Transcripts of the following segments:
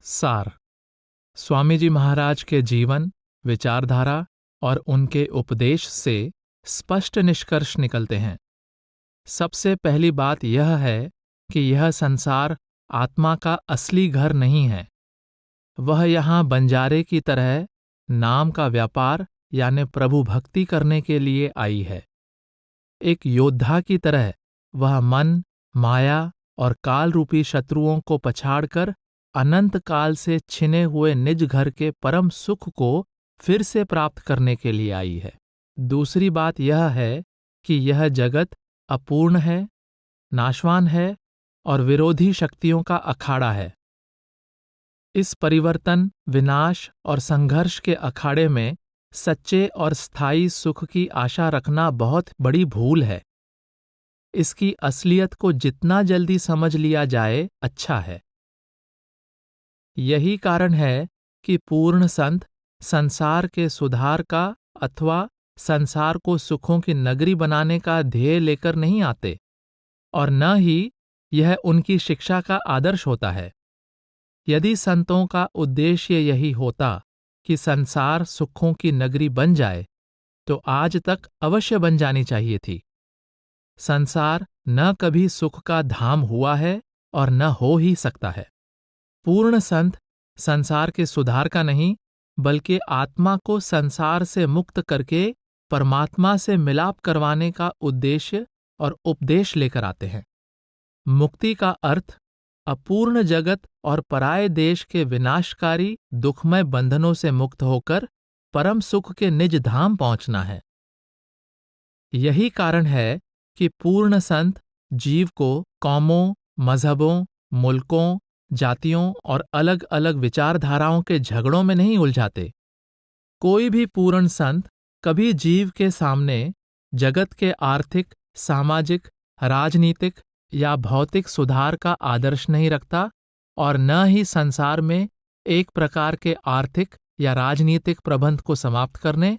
सार। स्वामी जी महाराज के जीवन, विचारधारा और उनके उपदेश से स्पष्ट निष्कर्ष निकलते हैं। सबसे पहली बात यह है कि यह संसार आत्मा का असली घर नहीं है। वह यहाँ बंजारे की तरह नाम का व्यापार यानी प्रभु भक्ति करने के लिए आई है। एक योद्धा की तरह वह मन, माया और काल रूपी शत्रुओं को पछाड़कर अनंत काल से छिने हुए निज घर के परम सुख को फिर से प्राप्त करने के लिए आई है। दूसरी बात यह है कि यह जगत अपूर्ण है, नाशवान है और विरोधी शक्तियों का अखाड़ा है। इस परिवर्तन, विनाश और संघर्ष के अखाड़े में सच्चे और स्थायी सुख की आशा रखना बहुत बड़ी भूल है। इसकी असलियत को जितना जल्दी समझ लिया जाए अच्छा है। यही कारण है कि पूर्ण संत संसार के सुधार का अथवा संसार को सुखों की नगरी बनाने का ध्येय लेकर नहीं आते, और न ही यह उनकी शिक्षा का आदर्श होता है। यदि संतों का उद्देश्य यही होता कि संसार सुखों की नगरी बन जाए, तो आज तक अवश्य बन जानी चाहिए थी। संसार न कभी सुख का धाम हुआ है और न हो ही सकता है। पूर्ण संत संसार के सुधार का नहीं, बल्कि आत्मा को संसार से मुक्त करके परमात्मा से मिलाप करवाने का उद्देश्य और उपदेश लेकर आते हैं। मुक्ति का अर्थ अपूर्ण जगत और पराये देश के विनाशकारी दुखमय बंधनों से मुक्त होकर परम सुख के निज धाम पहुंचना है। यही कारण है कि पूर्ण संत जीव को कौमों, मजहबों, मुल्कों, जातियों और अलग अलग विचारधाराओं के झगड़ों में नहीं उलझाते। कोई भी पूर्ण संत कभी जीव के सामने जगत के आर्थिक, सामाजिक, राजनीतिक या भौतिक सुधार का आदर्श नहीं रखता, और न ही संसार में एक प्रकार के आर्थिक या राजनीतिक प्रबंध को समाप्त करने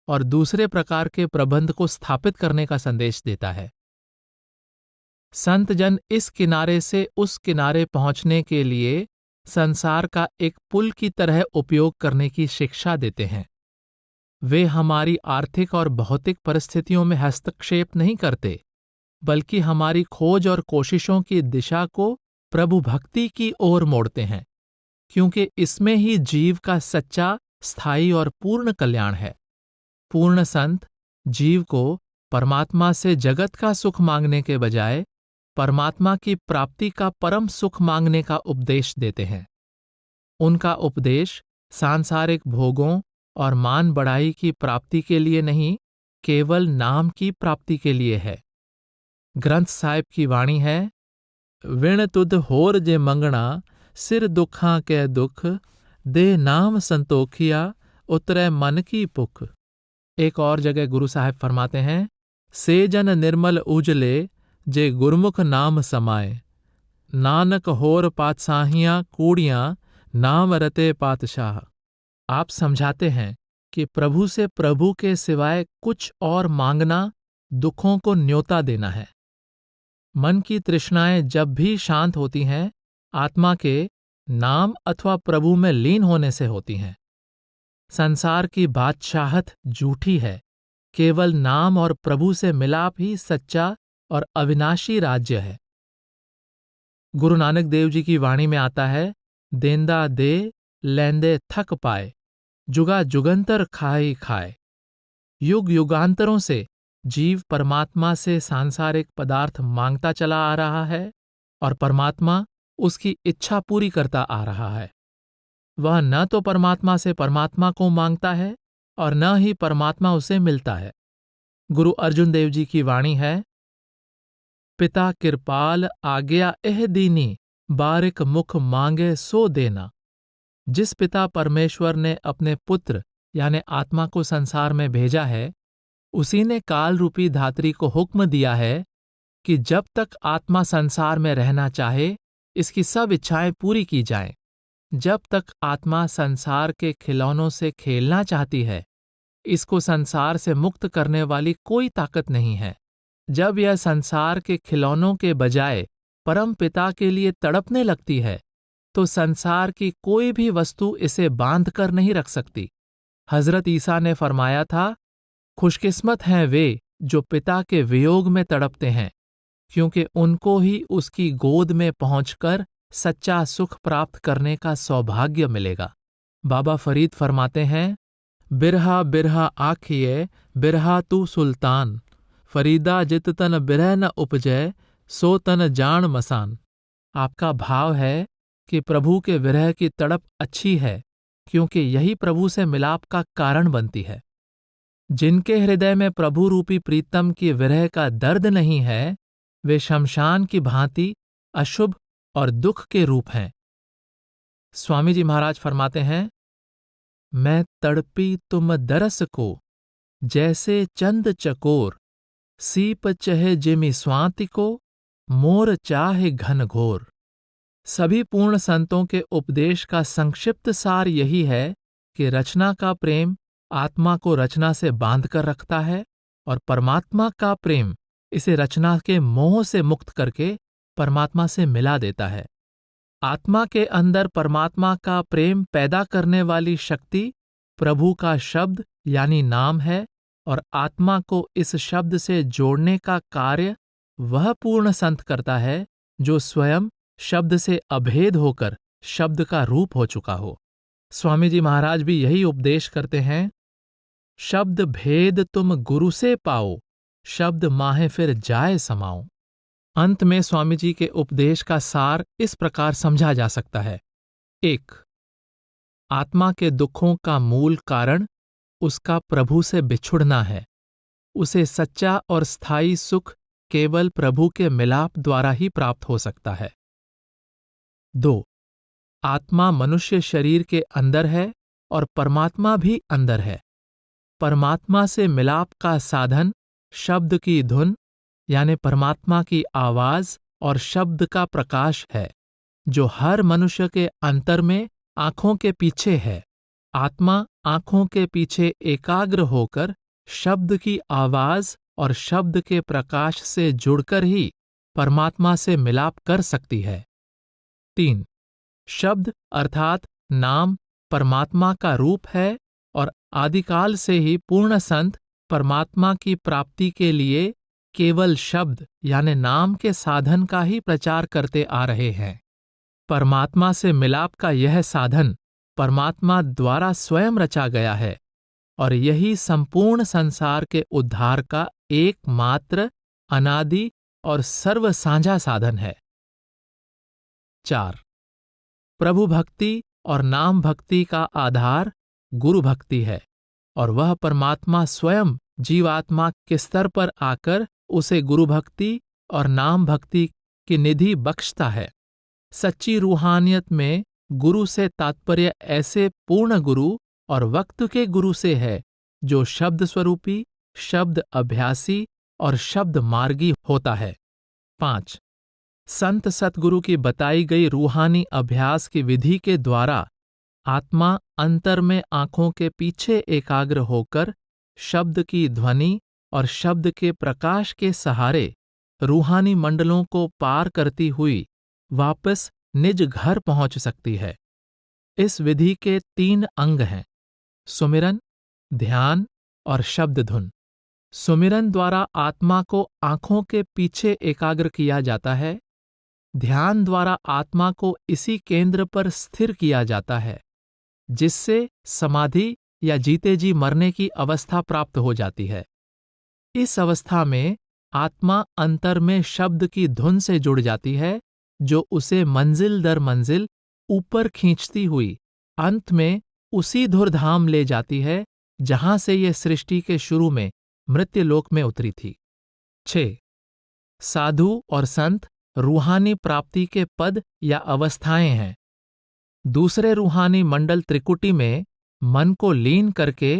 और दूसरे प्रकार के प्रबंध को स्थापित करने का संदेश देता है। संत जन इस किनारे से उस किनारे पहुंचने के लिए संसार का एक पुल की तरह उपयोग करने की शिक्षा देते हैं। वे हमारी आर्थिक और भौतिक परिस्थितियों में हस्तक्षेप नहीं करते, बल्कि हमारी खोज और कोशिशों की दिशा को प्रभु भक्ति की ओर मोड़ते हैं, क्योंकि इसमें ही जीव का सच्चा, स्थायी और पूर्ण कल्याण है। पूर्ण संत जीव को परमात्मा से जगत का सुख मांगने के बजाय परमात्मा की प्राप्ति का परम सुख मांगने का उपदेश देते हैं। उनका उपदेश सांसारिक भोगों और मान बढ़ाई की प्राप्ति के लिए नहीं, केवल नाम की प्राप्ति के लिए है। ग्रंथ साहिब की वाणी है, विण तुध होर जे मंगना, सिर दुखां के दुख, दे नाम संतोखिया, उतरे मन की पुख। एक और जगह गुरु साहिब फरमाते हैं, से जन निर्मल उजले, जे गुरमुख नाम समाए, नानक होर पातशाहियां कूड़ियां, नाम रते पातशाह। आप समझाते हैं कि प्रभु से प्रभु के सिवाय कुछ और मांगना दुखों को न्योता देना है। मन की तृष्णाएं जब भी शांत होती हैं, आत्मा के नाम अथवा प्रभु में लीन होने से होती हैं। संसार की बादशाहत झूठी है, केवल नाम और प्रभु से मिलाप ही सच्चा और अविनाशी राज्य है। गुरु नानक देव जी की वाणी में आता है, देंदा दे, लैंदे थक पाए, जुगा जुगंतर खाए खाए। युग युगांतरों से जीव परमात्मा से सांसारिक पदार्थ मांगता चला आ रहा है, और परमात्मा उसकी इच्छा पूरी करता आ रहा है। वह न तो परमात्मा से परमात्मा को मांगता है और न ही परमात्मा उसे मिलता है। गुरु अर्जुन देव जी की वाणी है, पिता कृपाल आज्ञा एह दीनी, बारिक मुख मांगे सो देना। जिस पिता परमेश्वर ने अपने पुत्र यानी आत्मा को संसार में भेजा है, उसी ने काल रूपी धात्री को हुक्म दिया है कि जब तक आत्मा संसार में रहना चाहे, इसकी सब इच्छाएं पूरी की जाएं। जब तक आत्मा संसार के खिलौनों से खेलना चाहती है, इसको संसार से मुक्त करने वाली कोई ताकत नहीं है। जब यह संसार के खिलौनों के बजाय परम पिता के लिए तड़पने लगती है, तो संसार की कोई भी वस्तु इसे बांध कर नहीं रख सकती। हजरत ईसा ने फरमाया था, खुशकिस्मत हैं वे जो पिता के वियोग में तड़पते हैं, क्योंकि उनको ही उसकी गोद में पहुंचकर सच्चा सुख प्राप्त करने का सौभाग्य मिलेगा। बाबा फरीद फरमाते हैं, बिरहा बिरहा आखिए बिरहा तू सुल्तान, फरीदा जित तन बिरह न उपजय, सो तन जान मसान। आपका भाव है कि प्रभु के विरह की तड़प अच्छी है, क्योंकि यही प्रभु से मिलाप का कारण बनती है। जिनके हृदय में प्रभु रूपी प्रीतम की विरह का दर्द नहीं है, वे शमशान की भांति अशुभ और दुख के रूप हैं। स्वामी जी महाराज फरमाते हैं, मैं तड़पी तुम दरस को, जैसे चंद चकोर, सीप चहे जिमि स्वाति को, मोर चाहे घन घोर। सभी पूर्ण संतों के उपदेश का संक्षिप्त सार यही है कि रचना का प्रेम आत्मा को रचना से बांध कर रखता है और परमात्मा का प्रेम इसे रचना के मोह से मुक्त करके परमात्मा से मिला देता है। आत्मा के अंदर परमात्मा का प्रेम पैदा करने वाली शक्ति प्रभु का शब्द यानी नाम है, और आत्मा को इस शब्द से जोड़ने का कार्य वह पूर्ण संत करता है जो स्वयं शब्द से अभेद होकर शब्द का रूप हो चुका हो। स्वामी जी महाराज भी यही उपदेश करते हैं, शब्द भेद तुम गुरु से पाओ, शब्द माहे फिर जाए समाओ। अंत में स्वामी जी के उपदेश का सार इस प्रकार समझा जा सकता है। 1. आत्मा के दुखों का मूल कारण उसका प्रभु से बिछुड़ना है। उसे सच्चा और स्थायी सुख केवल प्रभु के मिलाप द्वारा ही प्राप्त हो सकता है। 2. आत्मा मनुष्य शरीर के अंदर है और परमात्मा भी अंदर है। परमात्मा से मिलाप का साधन शब्द की धुन यानी परमात्मा की आवाज और शब्द का प्रकाश है, जो हर मनुष्य के अंतर में आंखों के पीछे है। आत्मा आंखों के पीछे एकाग्र होकर शब्द की आवाज और शब्द के प्रकाश से जुड़कर ही परमात्मा से मिलाप कर सकती है। 3. शब्द अर्थात नाम परमात्मा का रूप है और आदिकाल से ही पूर्ण संत परमात्मा की प्राप्ति के लिए केवल शब्द यानी नाम के साधन का ही प्रचार करते आ रहे हैं। परमात्मा से मिलाप का यह साधन परमात्मा द्वारा स्वयं रचा गया है और यही संपूर्ण संसार के उद्धार का एकमात्र अनादि और सर्व साझा साधन है। 4. प्रभु भक्ति और नाम भक्ति का आधार गुरु भक्ति है और वह परमात्मा स्वयं जीवात्मा के स्तर पर आकर उसे गुरु भक्ति और नाम भक्ति की निधि बख्शता है। सच्ची रूहानियत में गुरु से तात्पर्य ऐसे पूर्ण गुरु और वक्त के गुरु से है जो शब्द स्वरूपी, शब्द अभ्यासी और शब्द मार्गी होता है। 5. संत सतगुरु की बताई गई रूहानी अभ्यास की विधि के द्वारा आत्मा अंतर में आंखों के पीछे एकाग्र होकर शब्द की ध्वनि और शब्द के प्रकाश के सहारे रूहानी मंडलों को पार करती हुई वापस निज घर पहुंच सकती है। इस विधि के 3 अंग हैं, सुमिरन, ध्यान और शब्द धुन। सुमिरन द्वारा आत्मा को आंखों के पीछे एकाग्र किया जाता है। ध्यान द्वारा आत्मा को इसी केंद्र पर स्थिर किया जाता है, जिससे समाधि या जीते जी मरने की अवस्था प्राप्त हो जाती है। इस अवस्था में आत्मा अंतर में शब्द की धुन से जुड़ जाती है, जो उसे मंजिल दर मंजिल ऊपर खींचती हुई अंत में उसी धुरधाम ले जाती है जहां से यह सृष्टि के शुरू में मृत्युलोक में उतरी थी। 6. साधु और संत रूहानी प्राप्ति के पद या अवस्थाएं हैं। दूसरे रूहानी मंडल त्रिकुटी में मन को लीन करके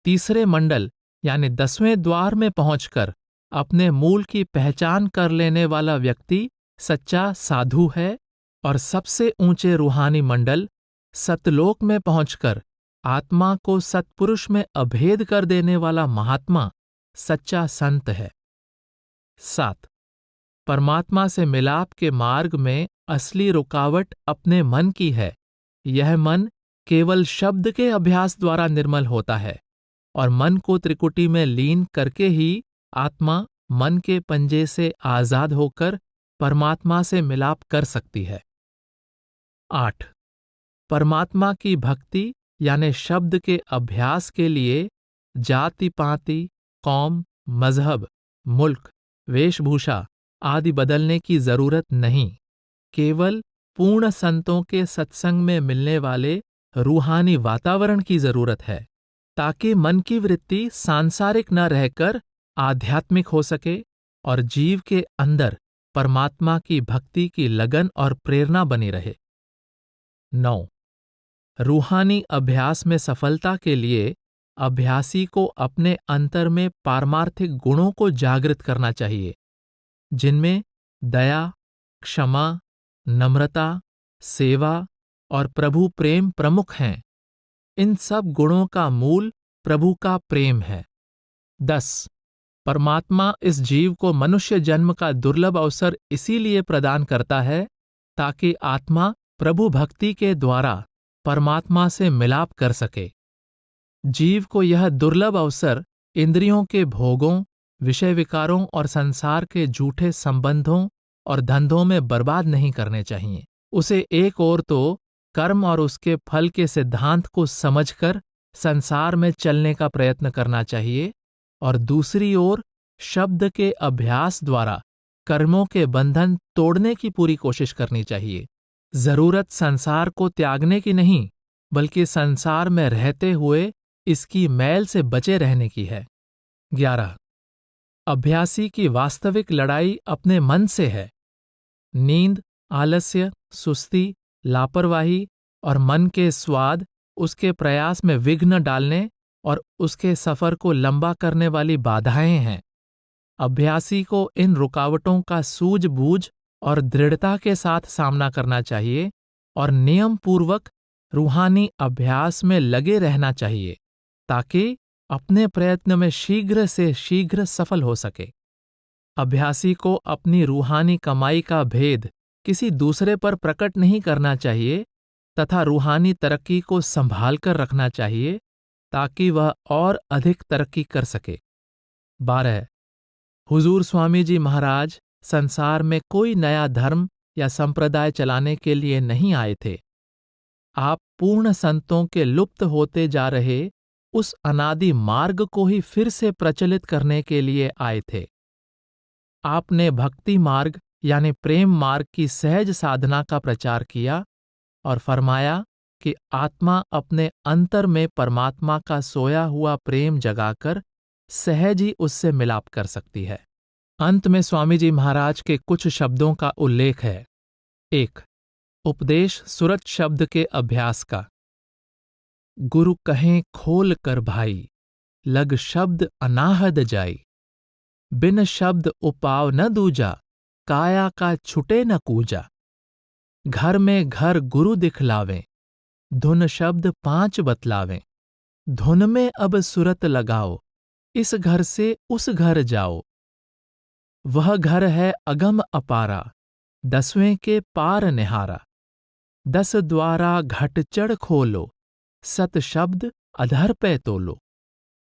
तीसरे मंडल यानी 10वें द्वार में पहुंचकर अपने मूल की पहचान कर लेने वाला व्यक्ति सच्चा साधु है और सबसे ऊंचे रूहानी मंडल सतलोक में पहुंचकर आत्मा को सत्पुरुष में अभेद कर देने वाला महात्मा सच्चा संत है। 7. परमात्मा से मिलाप के मार्ग में असली रुकावट अपने मन की है। यह मन केवल शब्द के अभ्यास द्वारा निर्मल होता है और मन को त्रिकुटी में लीन करके ही आत्मा मन के पंजे से आजाद होकर परमात्मा से मिलाप कर सकती है। 8. परमात्मा की भक्ति यानी शब्द के अभ्यास के लिए जाति पाति, कौम, मजहब, मुल्क, वेशभूषा आदि बदलने की जरूरत नहीं। केवल पूर्ण संतों के सत्संग में मिलने वाले रूहानी वातावरण की जरूरत है, ताकि मन की वृत्ति सांसारिक न रहकर आध्यात्मिक हो सके और जीव के अंदर परमात्मा की भक्ति की लगन और प्रेरणा बनी रहे। 9. रूहानी अभ्यास में सफलता के लिए अभ्यासी को अपने अंतर में पारमार्थिक गुणों को जागृत करना चाहिए, जिनमें दया, क्षमा, नम्रता, सेवा और प्रभु प्रेम प्रमुख हैं। इन सब गुणों का मूल प्रभु का प्रेम है। 10. परमात्मा इस जीव को मनुष्य जन्म का दुर्लभ अवसर इसीलिए प्रदान करता है ताकि आत्मा प्रभु भक्ति के द्वारा परमात्मा से मिलाप कर सके। जीव को यह दुर्लभ अवसर इंद्रियों के भोगों, विषय विकारों और संसार के झूठे संबंधों और धंधों में बर्बाद नहीं करने चाहिए। उसे एक ओर तो कर्म और उसके फल के सिद्धांत को समझकर संसार में चलने का प्रयत्न करना चाहिए और दूसरी ओर शब्द के अभ्यास द्वारा कर्मों के बंधन तोड़ने की पूरी कोशिश करनी चाहिए। जरूरत संसार को त्यागने की नहीं, बल्कि संसार में रहते हुए इसकी मैल से बचे रहने की है। 11. अभ्यासी की वास्तविक लड़ाई अपने मन से है। नींद, आलस्य, सुस्ती, लापरवाही और मन के स्वाद उसके प्रयास में विघ्न डालने और उसके सफर को लंबा करने वाली बाधाएं हैं। अभ्यासी को इन रुकावटों का सूझबूझ और दृढ़ता के साथ सामना करना चाहिए और नियम पूर्वक रूहानी अभ्यास में लगे रहना चाहिए, ताकि अपने प्रयत्न में शीघ्र से शीघ्र सफल हो सके। अभ्यासी को अपनी रूहानी कमाई का भेद किसी दूसरे पर प्रकट नहीं करना चाहिए तथा रूहानी तरक्की को संभाल कर रखना चाहिए ताकि वह और अधिक तरक्की कर सके। 12. हुजूर स्वामी जी महाराज संसार में कोई नया धर्म या संप्रदाय चलाने के लिए नहीं आए थे। आप पूर्ण संतों के लुप्त होते जा रहे उस अनादि मार्ग को ही फिर से प्रचलित करने के लिए आए थे। आपने भक्ति मार्ग यानी प्रेम मार्ग की सहज साधना का प्रचार किया और फरमाया कि आत्मा अपने अंतर में परमात्मा का सोया हुआ प्रेम जगाकर सहज ही उससे मिलाप कर सकती है। अंत में स्वामी जी महाराज के कुछ शब्दों का उल्लेख है। 1. उपदेश सुरत शब्द के अभ्यास का। गुरु कहें खोल कर भाई, लग शब्द अनाहद जाई। बिन शब्द उपाव न दूजा, काया का छुटे न कूजा। घर में घर गुरु दिखलावें, धुन शब्द 5 बतलावें। धुन में अब सुरत लगाओ, इस घर से उस घर जाओ। वह घर है अगम अपारा, 10वें के पार निहारा। 10 द्वारा घट चढ़ खोलो, सत शब्द अधर पे तोलो।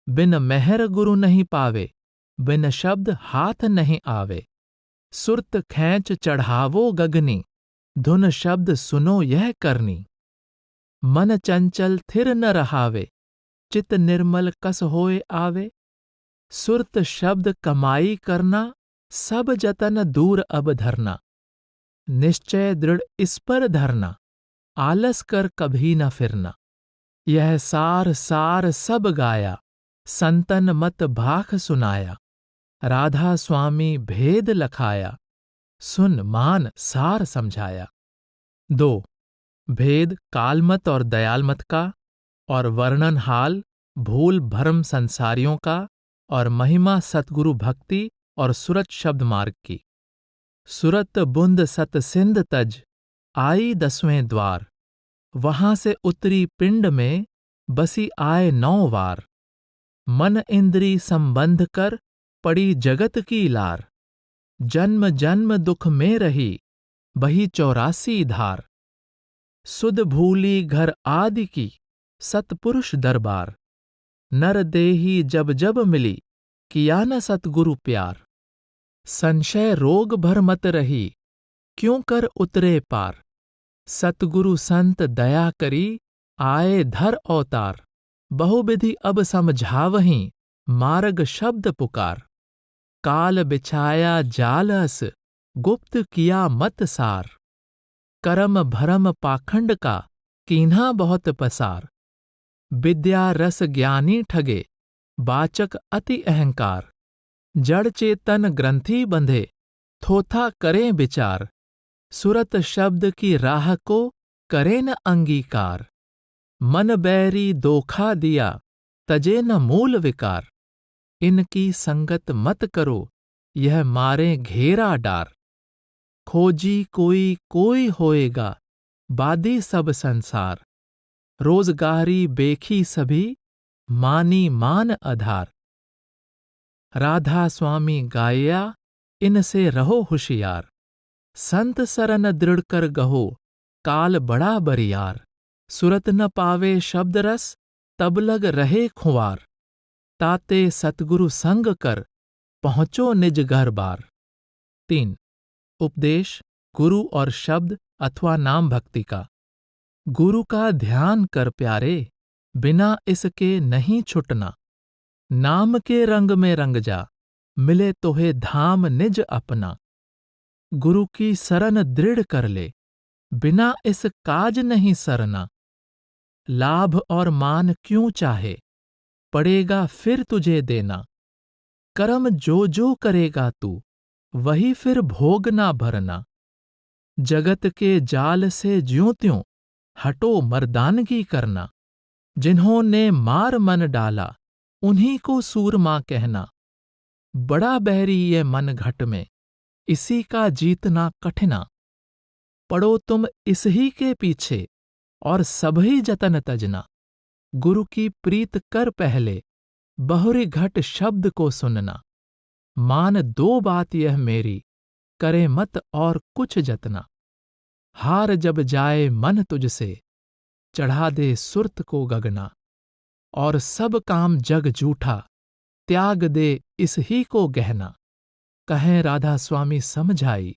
बिन मेहर गुरु नहीं पावे, बिन शब्द हाथ नहीं आवे। सुरत खैंच चढ़ावो गगनी, धुन शब्द सुनो यह करनी। मन चंचल थिर न रहावे, चित निर्मल कस होए आवे। सुरत शब्द कमाई करना, सब जतन दूर अब धरना। निश्चय दृढ़ इस पर धरना, आलस कर कभी न फिरना। यह सार सार सब गाया, संतन मत भाख सुनाया। राधा स्वामी भेद लखाया, सुन मान सार समझाया। 2. भेद कालमत और दयालमत का और वर्णन हाल भूल भ्रम संसारियों का और महिमा सतगुरु भक्ति और सुरत शब्द मार्ग की। सुरत बुंद सत सिंध तज, आई 10वें द्वार। वहां से उत्तरी पिंड में, बसी आए 9 वार। मन इंद्री संबंध कर, पड़ी जगत की लार। जन्म जन्म दुख में रही, बही 84 धार। सुध भूली घर आदि की, सतपुरुष दरबार। नर देही जब जब मिली, किया न सतगुरु प्यार। संशय रोग भर मत रही, क्यों कर उतरे पार। सतगुरु संत दया करी, आए धर अवतार। बहुविधि अब समझावहीं, मार्ग शब्द पुकार। काल बिछाया जालस, गुप्त किया मत सार। करम भरम पाखंड का, कीन्हा बहुत पसार। विद्या रस ज्ञानी ठगे, बाचक अति अहंकार। जड़ चेतन ग्रंथि बंधे, थोथा करें विचार। सुरत शब्द की राह को, करें न अंगीकार। मन बैरी दोखा दिया, तजे न मूल विकार। इनकी संगत मत करो, यह मारे घेरा डार। खोजी कोई कोई होएगा, बादी सब संसार। रोजगारी बेखी सभी, मानी मान आधार। राधा स्वामी गाया, इनसे रहो होशियार। संत सरन दृढ़ कर गहो, काल बड़ा बरियार। सुरत न पावे शब्द रस, तब लग रहे खुआर। ताते सतगुरु संग कर, पहुंचो निज घर बार। 3. उपदेश गुरु और शब्द अथवा नाम भक्ति का। गुरु का ध्यान कर प्यारे, बिना इसके नहीं छुटना। नाम के रंग में रंग जा, मिले तोहे धाम निज अपना। गुरु की शरण दृढ़ कर ले, बिना इस काज नहीं सरना। लाभ और मान क्यों चाहे, पड़ेगा फिर तुझे देना। कर्म जो जो करेगा तू, वही फिर भोगना भरना। जगत के जाल से ज्यों त्यों, हटो मर्दानगी करना। जिन्होंने मार मन डाला, उन्हीं को सूरमा कहना। बड़ा बहरी ये मन घट में, इसी का जीतना कठिना। पड़ो तुम इस ही के पीछे, और सभी जतन तजना। गुरु की प्रीत कर पहले, बहुरी घट शब्द को सुनना। मान दो बात यह मेरी, करे मत और कुछ जतना। हार जब जाए मन तुझसे, चढ़ा दे सुरत को गगना। और सब काम जग जूठा, त्याग दे इस ही को गहना। कहें राधा स्वामी समझाई,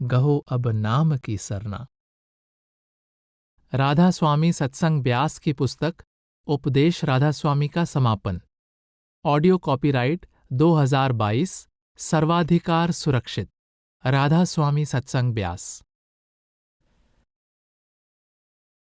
गहो अब नाम की सरना। राधा स्वामी सत्संग ब्यास की पुस्तक उपदेश राधा स्वामी का समापन। ऑडियो कॉपीराइट 2022, सर्वाधिकार सुरक्षित। राधा स्वामी सत्संग ब्यास।